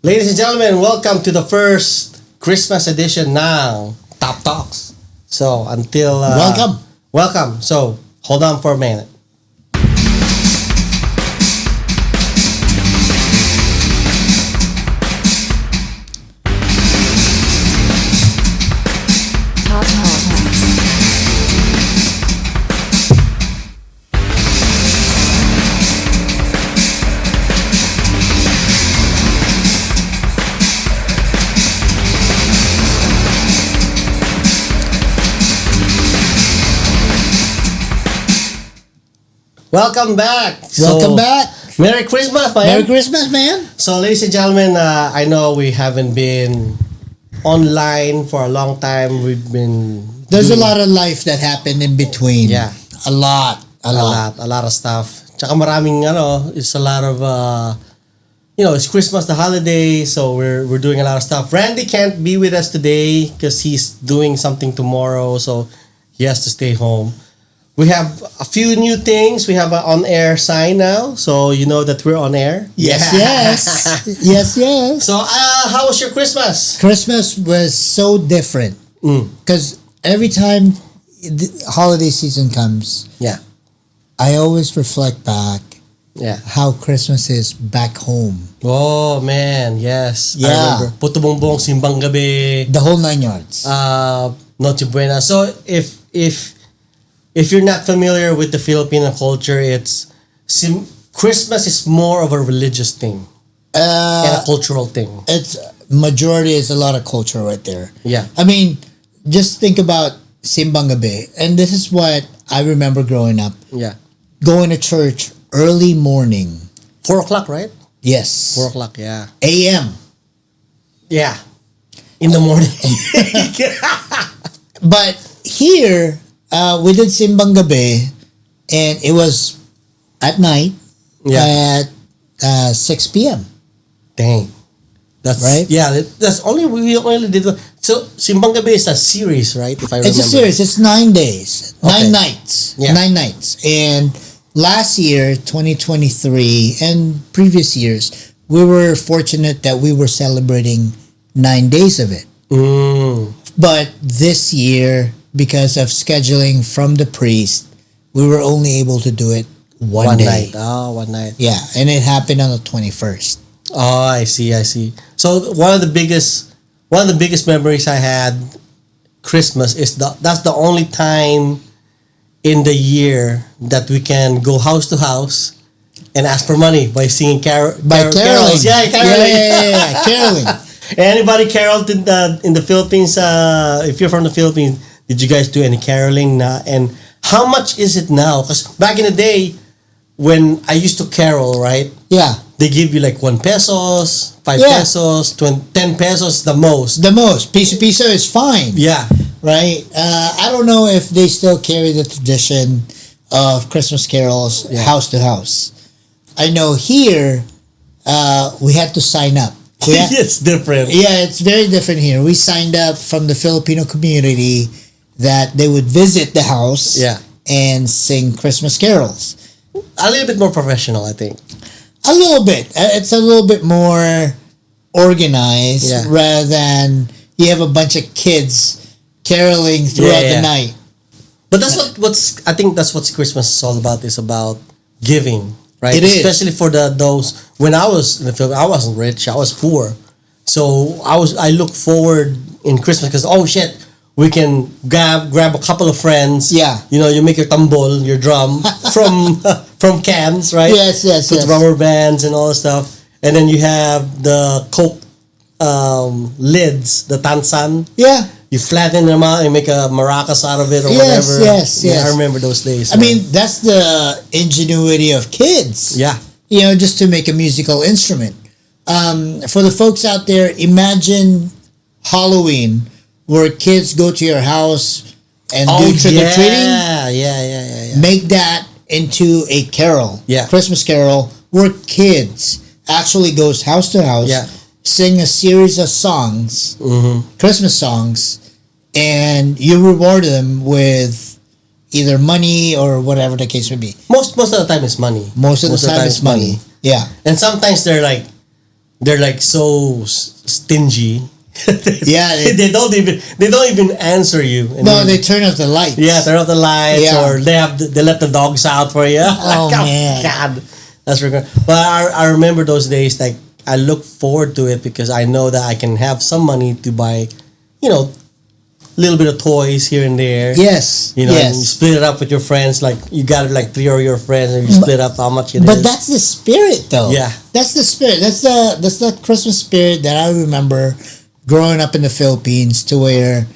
Ladies and gentlemen, welcome to the first Christmas edition now, Top Talks. So until welcome. So hold on for a minute. Top Talks. Welcome back. Welcome back. Merry Christmas, man. Merry Christmas, man. So, ladies and gentlemen, I know we haven't been online for a long time. We've been There's a lot of life that happened in between. Yeah. A lot of stuff. Tsaka maraming it's a lot of it's Christmas, the holiday, so we're doing a lot of stuff. Randy can't be with us today because he's doing something tomorrow, so he has to stay home. We have a few new things. We have an on-air sign now, so you know that we're on air. Yes. Yes. So, how was your Christmas? Christmas was so different because every time the holiday season comes, Yeah. I always reflect back Yeah. how Christmas is back home. Oh, man, yes. I Yeah. remember. Puto Bongbong, Simbang Gabi, The whole 9 yards. Noche Buena. So, if you're not familiar with the Filipino culture, Christmas is more of a religious thing and a cultural thing. It's majority is a lot of culture right there. Yeah. I mean, just think about Simbang Gabi. And this is what I remember growing up. Yeah. Going to church early morning. 4 o'clock, right? Yes. 4 o'clock, yeah. A.M. Yeah. In the morning. But here, we did Simbang Gabi, and it was at night at 6 p.m. Dang. That's Right? Yeah, that's we only did one. So Simbang Gabi is a series, right? If I remember. It's a series. It's 9 days. Okay. 9 nights. Yeah. 9 nights. And last year, 2023, and previous years, we were fortunate that we were celebrating 9 days of it. But this year, because of scheduling from the priest, we were only able to do it one day. Night. Oh, one night. Yeah, and it happened on the 21st. Oh, I see. So one of the biggest memories I had Christmas is that's the only time in the year that we can go house to house and ask for money by singing carols. Yeah, caroling. Yeah, caroling. Anybody caroled in the Philippines? If you're from the Philippines, did you guys do any caroling? And how much is it now? Because back in the day, when I used to carol, right? Yeah. They give you like 1 pesos, 5 pesos, 10 pesos the most. The most. Piso is fine. Yeah. Right? I don't know if they still carry the tradition of Christmas carols house to house. I know here, we had to sign up. It's different. Yeah, it's very different here. We signed up from the Filipino community that they would visit the house and sing Christmas carols. A little bit more professional, I think. A little bit. It's a little bit more organized rather than you have a bunch of kids caroling throughout the night. But that's I think that's what Christmas is all about. Is about giving, right? It is. Especially for those when I was in the Philippines, I wasn't rich. I was poor, so I look forward in Christmas because we can grab a couple of friends. Yeah. You make your tambol, your drum from cans, right? Yes. With rubber bands and all that stuff. And then you have the Coke lids, the tansan. Yeah. You flatten them out and make a maracas out of it or whatever. Yes. I remember those days. I mean, that's the ingenuity of kids. Yeah. Just to make a musical instrument. For the folks out there, imagine Halloween where kids go to your house and do trick-or-treating. Yeah. Make that into a carol. Yeah. Christmas carol where kids actually goes house to house, sing a series of songs, Christmas songs, and you reward them with either money or whatever the case may be. Most of the time it's money. Most of the time it's money. Yeah. And sometimes they're like they're like so stingy. Yeah, they don't even answer you. And no, they turn off the lights. yeah, turn off the lights, Yeah. or they let the dogs out for you. Oh, man. God, that's regret. But I remember those days. Like I look forward to it because I know that I can have some money to buy, a little bit of toys here and there. Yes. And you yes. split it up with your friends. Like you got like 3 of your friends, and you split up how much it is. But that's the spirit, though. Yeah. That's the spirit. That's the Christmas spirit that I remember growing up in the Philippines, to where,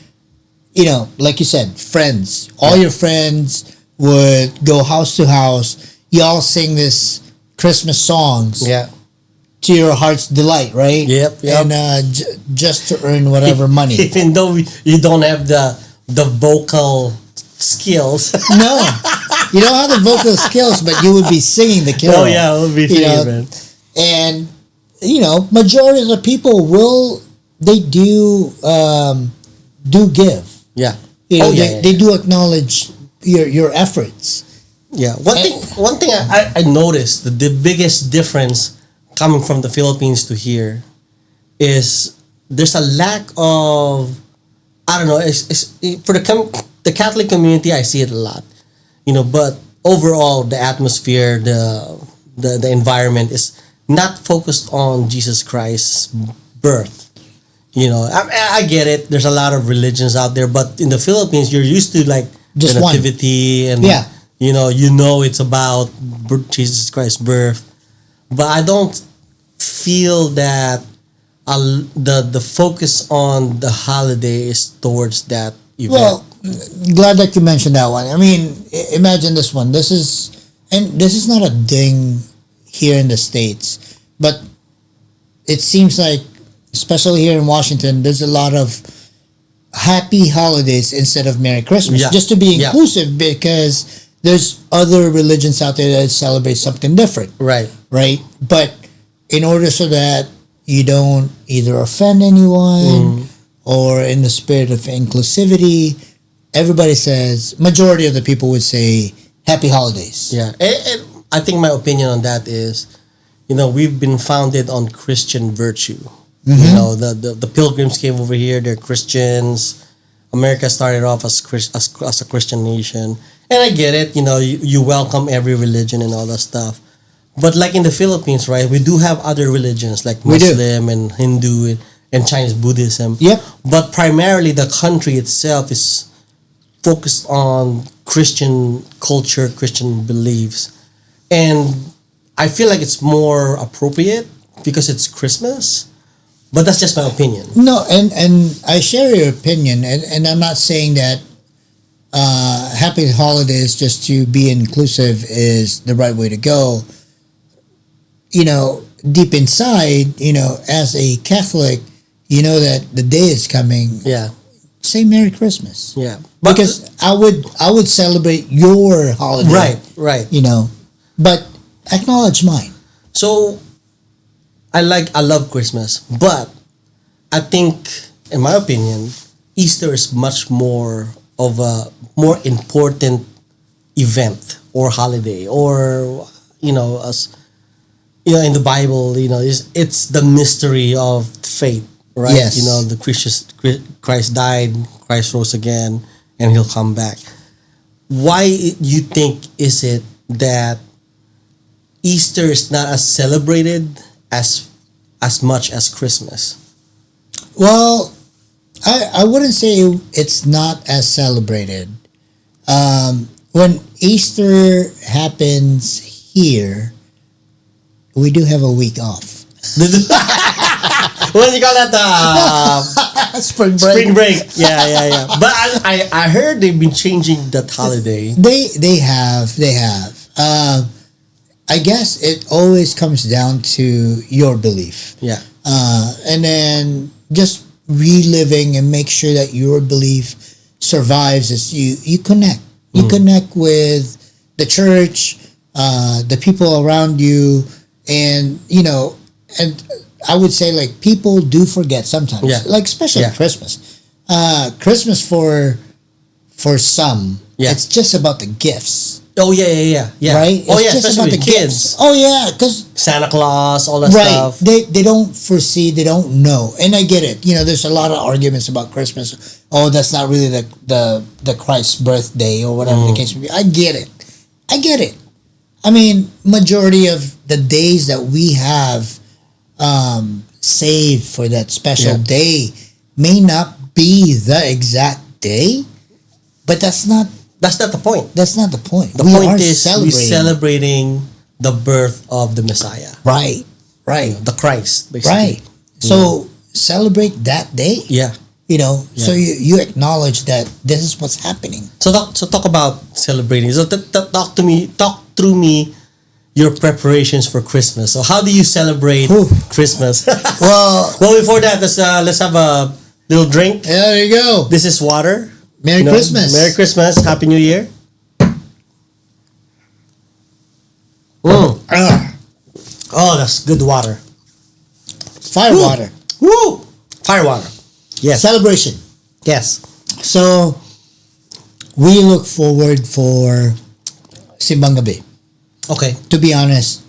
like you said, friends. All your friends would go house to house. You all sing this Christmas songs. Yeah. To your heart's delight, right? Yep. And just to earn whatever money. Even though you don't have the vocal skills. No, you don't have the vocal skills, but you would be singing the carol. Oh yeah, it would be singing, man. And majority of the people they do give. Yeah. They do acknowledge your efforts. Yeah. One thing I noticed the biggest difference coming from the Philippines to here is there's a lack of, I don't know, it's for the Catholic community I see it a lot, but overall the atmosphere, the environment is not focused on Jesus Christ's birth. I get it. There's a lot of religions out there, but in the Philippines, you're used to like Just the one. nativity, and Yeah. it's about Jesus Christ's birth. But I don't feel that the focus on the holiday is towards that event. Well, glad that you mentioned that one. I mean, imagine this one. This is not a ding here in the States, but it seems like, especially here in Washington, there's a lot of happy holidays instead of Merry Christmas. Yeah. Just to be Yeah. inclusive, because there's other religions out there that celebrate something different. Right. Right? But in order so that you don't either offend anyone or in the spirit of inclusivity, everybody says, majority of the people would say, Happy Holidays. Yeah. And I think my opinion on that is, we've been founded on Christian virtue. The Pilgrims came over here. They're Christians. America started off as a Christian nation, and I get it. You welcome every religion and all that stuff. But like in the Philippines, right? We do have other religions like Muslim and Hindu and Chinese Buddhism. Yep. But primarily, the country itself is focused on Christian culture, Christian beliefs, and I feel like it's more appropriate because it's Christmas. But that's just my opinion. No, and I share your opinion, and I'm not saying that Happy Holidays, just to be inclusive, is the right way to go. Deep inside, as a Catholic, that the day is coming. Yeah. Say Merry Christmas. Yeah. Because I would celebrate your holiday. Right. But acknowledge mine. So I love Christmas, but I think, in my opinion, Easter is much more of a more important event or holiday, or as in the Bible, it's the mystery of faith, right? Yes. Christ died, Christ rose again, and he'll come back. Why you think is it that Easter is not as celebrated as much as Christmas? Well, I wouldn't say it's not as celebrated. When Easter happens here, we do have a week off. What do you call that? Spring break. Spring break. Yeah. But I heard they've been changing that holiday. They have. I guess it always comes down to your belief. Yeah. And then just reliving and make sure that your belief survives as you connect. You connect with the church, the people around you, and and I would say, like, people do forget sometimes. Yeah. Like, especially Christmas. Christmas for some, it's just about the gifts. Oh yeah. right? Oh It's yeah, just especially about with the kids. gifts. Oh yeah, because Santa Claus, all that right, stuff. they don't foresee, they don't know, and I get it. There's a lot of arguments about Christmas. Oh, that's not really the Christ's birthday or whatever the case may be. I get it. I mean, majority of the days that we have saved for that special day may not be the exact day, but that's not the point. That's not the point. The point is we're celebrating the birth of the Messiah. Right. The Christ, basically. Right. So celebrate that day. Yeah. So you acknowledge that this is what's happening. So talk about celebrating. So talk through me your preparations for Christmas. So how do you celebrate Christmas? Well, Before that, let's have a little drink. there you go. This is water. Merry Christmas. Merry Christmas. Happy New Year. Oh, that's good water. Fire water. Woo! Fire water. Yes. Celebration. Yes. So we look forward for Simbang Gabi. Okay. To be honest,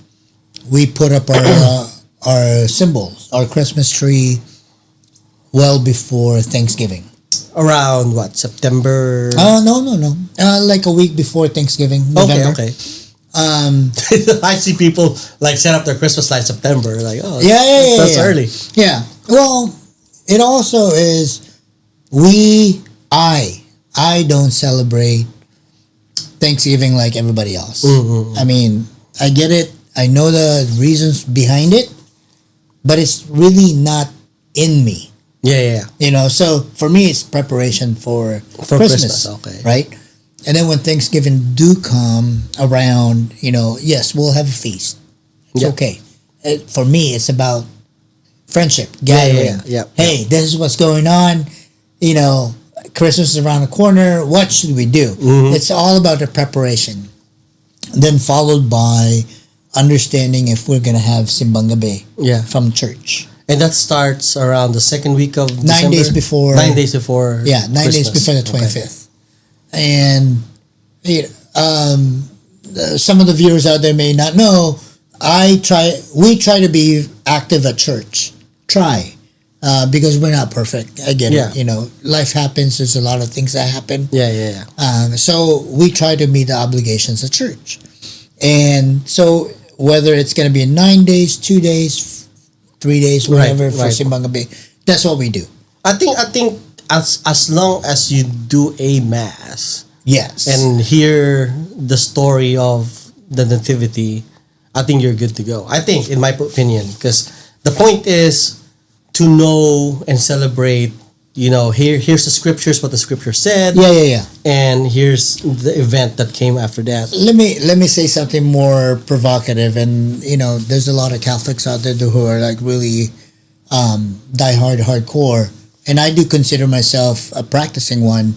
we put up our symbols, our Christmas tree, well before Thanksgiving. Around what? September? No. Like a week before Thanksgiving, November. Okay. I see people like set up their Christmas lights September. Like, oh, yeah. That's early. Yeah. Well, it also is I don't celebrate Thanksgiving like everybody else. I mean, I get it. I know the reasons behind it, but it's really not in me. Yeah. So for me, it's preparation for Christmas. Okay. Right? And then when Thanksgiving do come around, yes, we'll have a feast. It's okay. For me, it's about friendship, gathering. Yeah. Hey, this is what's going on. Christmas is around the corner. What should we do? It's all about the preparation. Then followed by understanding if we're going to have Simbang Gabi from church. And that starts around the second week of 9 December? days before. 9 days before. Yeah, 9 days before the 25th. And some of the viewers out there may not know. We try to be active at church. Because we're not perfect. I get it. Life happens. There's a lot of things that happen. Yeah. So we try to meet the obligations of church. And so whether it's going to be 9 days, 2 days, 3 days, whatever for Simbang Gabi, that's what we do. I think as long as you do a mass, yes, and hear the story of the nativity, I think you're good to go. I think, in my opinion, because the point is to know and celebrate. Here's the scriptures, what the scripture said. Yeah. And here's the event that came after that. Let me say something more provocative. And there's a lot of Catholics out there who are like really diehard, hardcore. And I do consider myself a practicing one.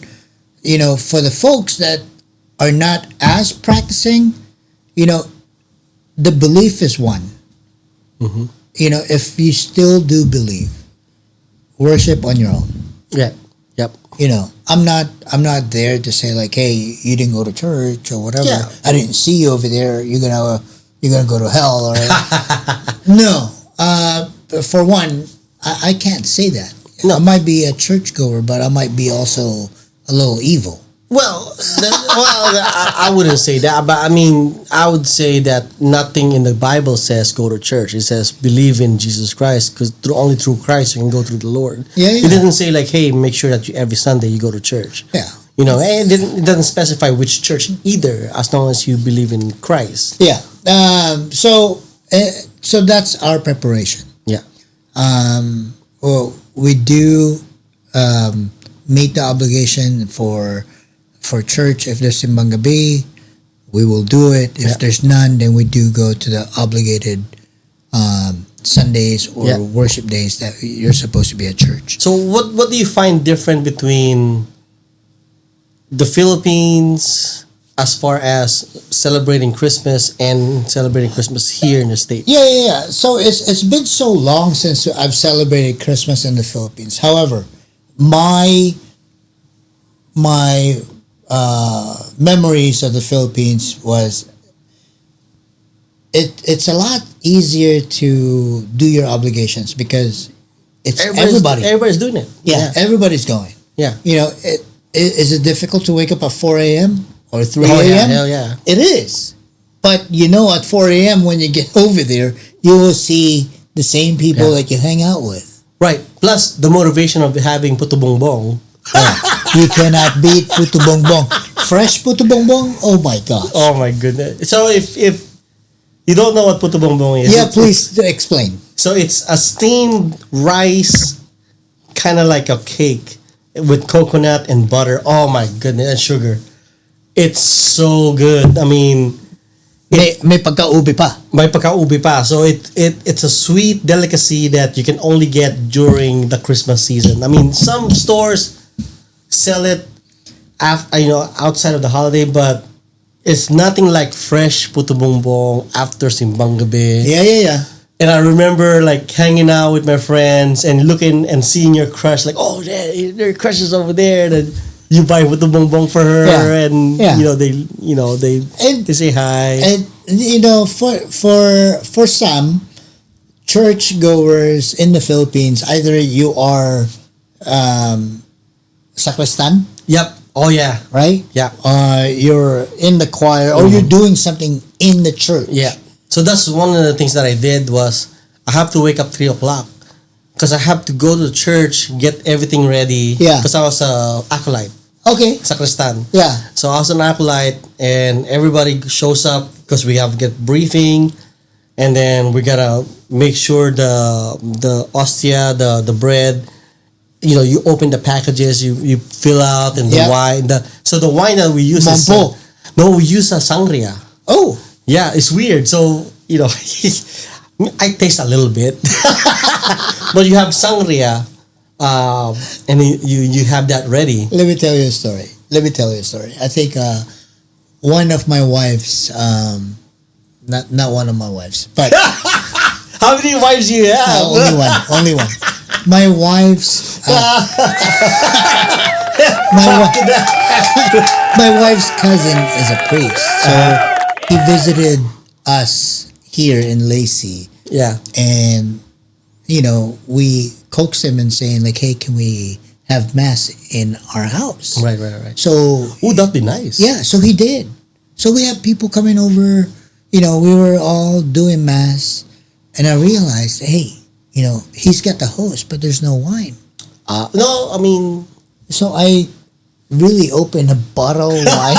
For the folks that are not as practicing, the belief is one. Mm-hmm. If you still do believe, worship on your own. Yeah. Yep. I'm not there to say like, hey, you didn't go to church or whatever. Yeah. I didn't see you over there. You're gonna go to hell or no. For one, I can't say that. No. I might be a churchgoer, but I might be also a little evil. Well, I wouldn't say that, but I mean, I would say that nothing in the Bible says go to church. It says believe in Jesus Christ, because only through Christ you can go through the Lord. Yeah. It doesn't say like, hey, make sure that every Sunday you go to church. Yeah. And it doesn't specify which church either, as long as you believe in Christ. Yeah. So that's our preparation. Yeah. Well, we do meet the obligation for church. If there's Simbang Gabi, we will do it. If there's none, then we do go to the obligated Sundays or worship days that you're supposed to be at church. So what do you find different between the Philippines as far as celebrating Christmas and celebrating Christmas here in the States? Yeah. So it's been so long since I've celebrated Christmas in the Philippines. However, my memories of the Philippines was it's a lot easier to do your obligations because it's everybody. Everybody's doing it. Yeah, everybody's going. Yeah. You know, is it difficult to wake up at 4 a.m. or 3 Oh, a.m.? yeah, hell yeah. It is. But you know, at 4 a.m. when you get over there, you will see the same people that you hang out with. Right. Plus, the motivation of having puto bongbong. You cannot beat puto bongbong. Fresh puto bongbong? Oh my gosh. Oh my goodness. So if you don't know what puto bongbong is. Yeah, please explain. So it's a steamed rice, kind of like a cake with coconut and butter. Oh my goodness, and sugar. It's so good. I mean, May pagka-ubi pa. may pagka-ubi pa. So it's a sweet delicacy that you can only get during the Christmas season. I mean, some stores sell it outside of the holiday, but it's nothing like fresh puto bongbong after simbang gabi. Yeah. And I remember like hanging out with my friends and looking and seeing your crush, like, oh, your crush is over there. Then you buy puto bongbong for her, and they say hi. And you know, for some churchgoers in the Philippines, either you are sacristan, Yep. Oh yeah. right? Yeah. You're in the choir, or you're doing something in the church. Yeah. So that's one of the things that I did was I have to wake up 3:00 because I have to go to the church, get everything ready. Yeah. Because I was a acolyte, Okay. sacristan. Yeah. So I was an acolyte, and everybody shows up because we have to get briefing, and then we gotta make sure the ostia, the bread. You know, you open the packages, you fill out, and the Yeah. wine. So the wine that we use Mampo. we use a sangria. Oh. Yeah, it's weird. So, I taste a little bit. But you have sangria, and you have that ready. Let me tell you a story. I think one of my wives, not one of my wives, but How many wives do you have? only one. My wife's my wife's cousin is a priest, so he visited us here in Lacey, Yeah. and we coaxed him and saying like, hey, can we have mass in our house? Right. So Ooh, that'd be nice. yeah, so he did. So we had people coming over. We were all doing mass, and I realized, hey, he's got the host, but there's no wine. No, I mean, So I really opened a bottle of wine,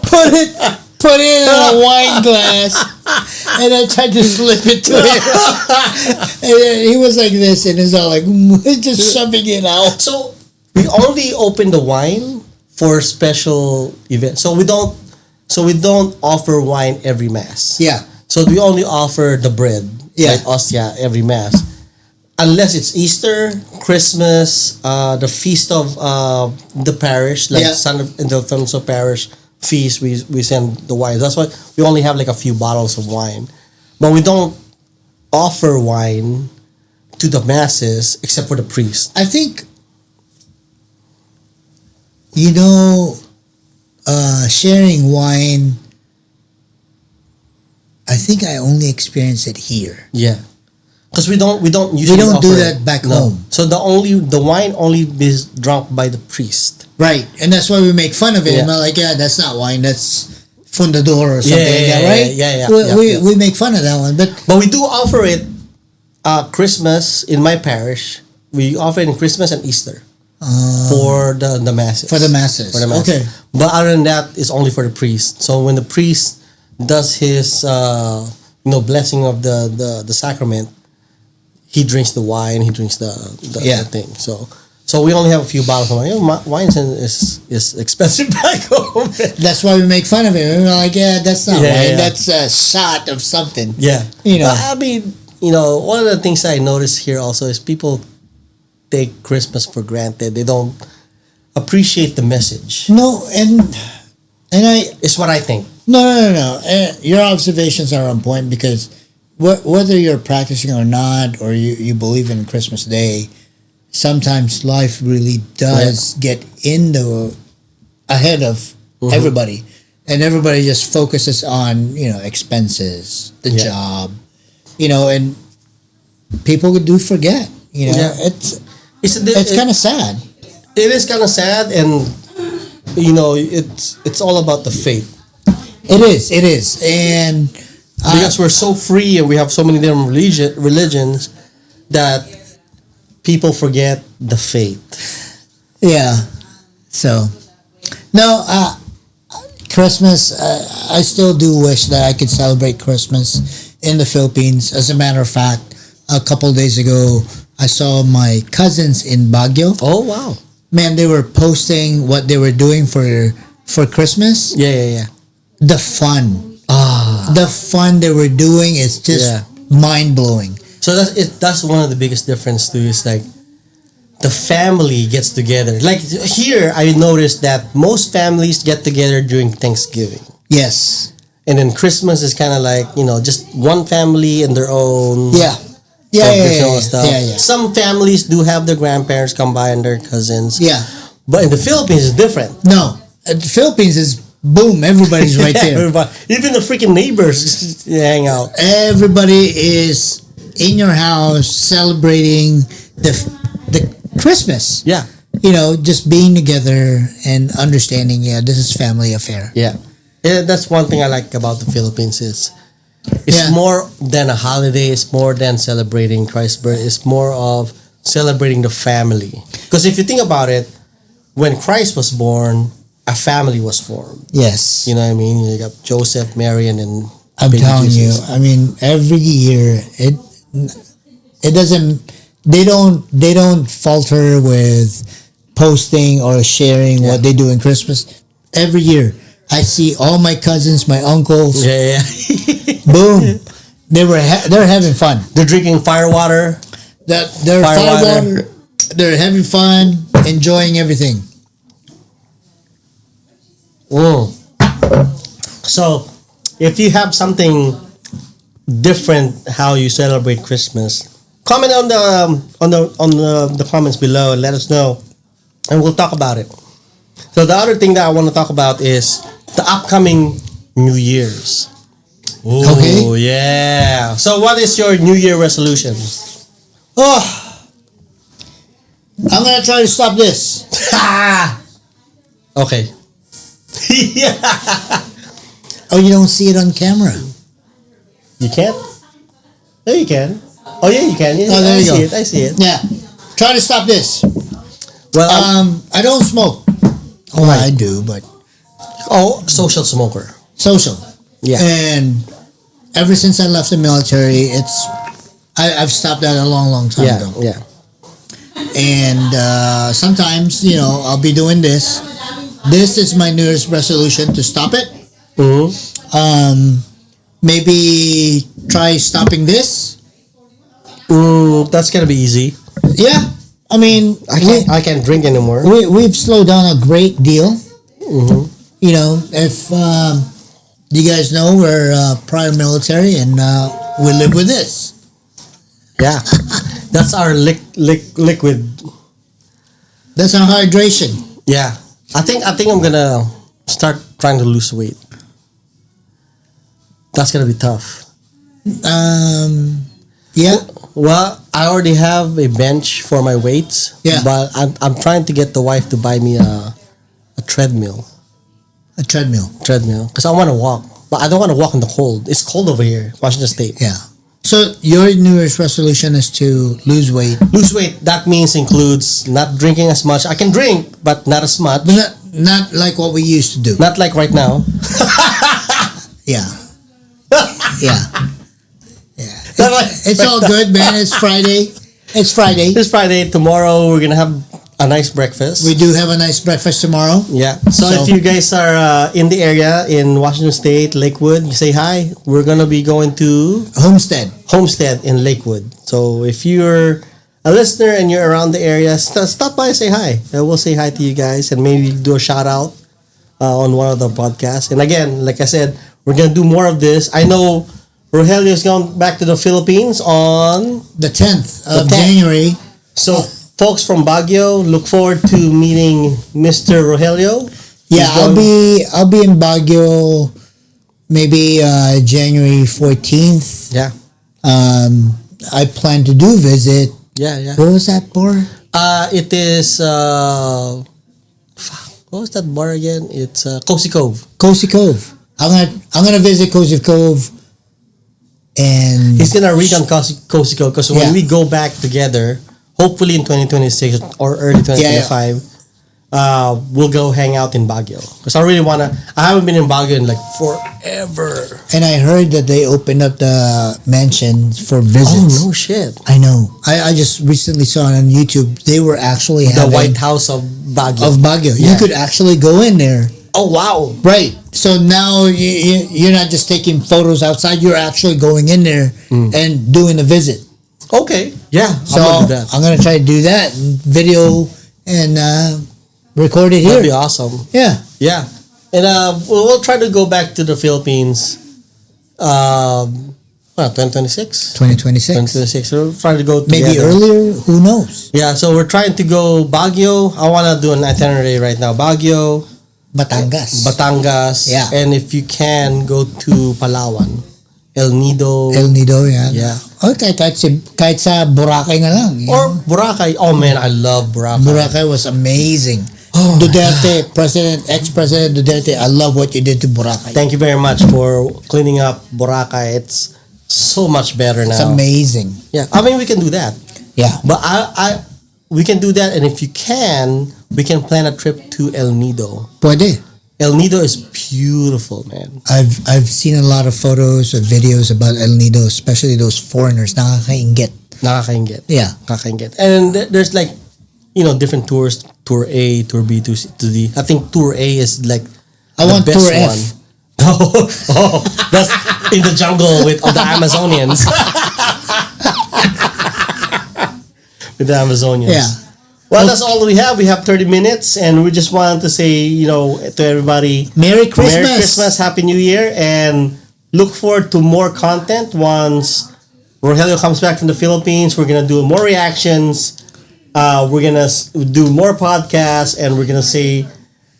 put it in a wine glass, and I tried to slip it to him. And then he was like this, and he's all like, just shoving it out. so we only open the wine for special events. So we don't offer wine every mass. Yeah. So we only offer the bread, Yeah. like ostia, every mass. Unless it's Easter, Christmas, the feast of the parish, like Yeah. San Ildefonso Parish feast, we send the wine. That's why we only have like a few bottles of wine. But we don't offer wine to the masses except for the priest. I think, sharing wine, I think I only experience it here. Yeah. Because we don't usually don't do offer that it. back No. home. So the wine only is drunk by the priest. Right. And that's why we make fun of it. Yeah. And we're like, yeah, that's not wine, that's fundador or something like that, right? Yeah. We make fun of that one. But But we do offer it Christmas in my parish. We offer it in Christmas and Easter for the masses. for the masses. Okay. But other than that, it's only for the priest. So when the priest does his blessing of the sacrament, he drinks the wine. He drinks the thing. So we only have a few bottles of wine. Wine is expensive back home. That's why we make fun of it. We're like, yeah, that's not Yeah, wine. yeah. That's a shot of something. Yeah. But, I mean, one of the things I notice here also is people take Christmas for granted. They don't appreciate the message. No, and It's what I think. No. Your observations are on point because whether you're practicing or not, or you believe in Christmas Day, sometimes life really does get ahead of everybody, and everybody just focuses on expenses, the job, and people do forget. It's kind of sad. It is kind of sad, and it's all about the faith. It is, and because we're so free and we have so many different religions that people forget the faith. Yeah. So, no, Christmas, I still do wish that I could celebrate Christmas in the Philippines. As a matter of fact, a couple days ago, I saw my cousins in Baguio. Oh, wow. Man, they were posting what they were doing for Christmas. Yeah. The fun. The fun they were doing is just mind-blowing. So that's one of the biggest difference too, is like the family gets together. Like here, I noticed that most families get together during Thanksgiving. Yes. And then Christmas is kind of like, just one family and their own stuff. Yeah. Some families do have their grandparents come by and their cousins. Yeah. But in the Philippines, it's different. No. The Philippines is boom, everybody's right there. Everybody, even the freaking neighbors hang out. Everybody is in your house celebrating the Christmas. Yeah. Just being together and understanding, this is family affair. Yeah. That's one thing I like about the Philippines is it's more than a holiday, it's more than celebrating Christ's birth, it's more of celebrating the family. Because if you think about it, when Christ was born, a family was formed. Yes. You know what I mean? You got Joseph, Mary, and then I'm telling Jesus. you, I mean, every year it doesn't, they don't falter with posting or sharing what they do in Christmas. Every year I see all my cousins, my uncles. Yeah. Boom. They're having fun. They're drinking firewater. They're firewater. They're having fun, enjoying everything. So, if you have something different how you celebrate Christmas, comment on the comments below and let us know, and we'll talk about it. So the other thing that I want to talk about is the upcoming New Year's. Oh yeah. So what is your New Year resolution? I'm gonna try to stop this. Okay. Yeah. Oh, you don't see it on camera. You can't? No, you can. Oh yeah, you can. Yeah, there you go. I see it. Yeah. Try to stop this. Well, I don't smoke. Oh, I do, but social smoker. Social. Yeah. And ever since I left the military, I've stopped that a long time ago. Yeah. And sometimes, I'll be doing this. This is my New Year's resolution, to stop it. Mm-hmm. Maybe try stopping this. That's gonna be easy. Yeah. I mean, I can't drink anymore. We've slowed down a great deal. Mm-hmm. If you guys know, we're prior military and we live with this. Yeah. That's our liquid. That's our hydration. Yeah. I think I'm gonna start trying to lose weight. That's gonna be tough. Yeah. Well, I already have a bench for my weights. Yeah. But I'm trying to get the wife to buy me a treadmill. A treadmill. Because I want to walk, but I don't want to walk in the cold. It's cold over here, Washington State. Yeah. So your New Year's resolution is to lose weight. Lose weight. That includes not drinking as much. I can drink, but not as much. But not like what we used to do. Not like right now. Yeah. Yeah. It's all good, man. It's Friday. It's Friday. Tomorrow we're gonna have a nice breakfast. We do have a nice breakfast tomorrow. Yeah. So if you guys are in the area in Washington State, Lakewood, you say hi. We're gonna be going to Homestead in Lakewood. So if you're a listener and you're around the area, stop by and say hi. We'll say hi to you guys and maybe do a shout out on one of the podcasts. And again, like I said, we're gonna do more of this. I know Rogelio's going back to the Philippines on the 10th of January. So folks from Baguio, look forward to meeting Mr. Rogelio. Yeah, I'll be in Baguio maybe January 14th. Yeah. I plan to do visit. Yeah. What was that bar? It is what was that bar again? It's Cozy Cove. Cozy Cove. I'm gonna visit Cozy Cove, and He's gonna read on Cozy Cove because when we go back together, hopefully in 2026 or early 2025, we'll go hang out in Baguio. Because I haven't been in Baguio in like forever. And I heard that they opened up the mansion for visits. Oh no shit! I know. I just recently saw it on YouTube. They were actually The having White House of Baguio. Yeah. You could actually go in there. Oh wow! Right. So now you're not just taking photos outside. You're actually going in there and doing a visit. Okay. Yeah. So I'm gonna do that. I'm gonna try to do that and video and record it here. That'd be awesome. Yeah. Yeah. And we'll try to go back to the Philippines. 2026. 2026. We'll try to go together. Maybe earlier. Who knows? Yeah. So we're trying to go Baguio. I want to do an itinerary right now. Baguio, Batangas. Yeah. And if you can, go to Palawan. El Nido. Yeah. Yeah. Okay, kahit sa Boracay na lang. Or Boracay. Oh man, I love Boracay. Boracay was amazing. Oh, Duterte, ex-President Duterte, I love what you did to Boracay. Thank you very much for cleaning up Boracay. It's so much better now. It's amazing. Yeah. I mean, we can do that. Yeah. But we can do that, and if you can, we can plan a trip to El Nido. Pwede. El Nido is beautiful, man. I've seen a lot of photos and videos about El Nido, especially those foreigners. Nakakaingit. Yeah. Nakakaingit. And there's like, different tours. Tour A, Tour B, to D. I think Tour A is like I want best Tour F. one. Oh, that's in the jungle with all the Amazonians. With the Amazonians. Yeah. Well, that's all we have. We have 30 minutes, and we just wanted to say, to everybody, Merry Christmas. Merry Christmas, Happy New Year, and look forward to more content once Rogelio comes back from the Philippines. We're gonna do more reactions. We're gonna do more podcasts, and we're gonna say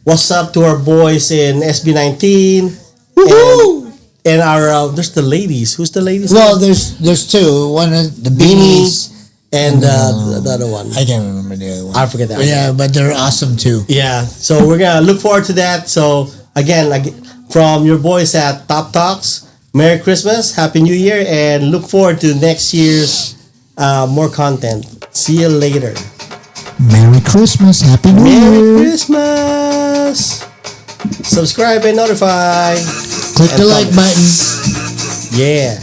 what's up to our boys in SB19. Woohoo! And our there's the ladies. Who's the ladies? Well, there's two. One of the beanies. And the other one. I can't remember the other one. I forget that. Yeah, but they're awesome too. Yeah. So we're gonna look forward to that. So again, from your boys at Top Talks, Merry Christmas, Happy New Year, and look forward to next year's more content. See you later. Merry Christmas, Happy New Year. Merry Christmas. Subscribe and notify. Click and the like comment. button. Yeah.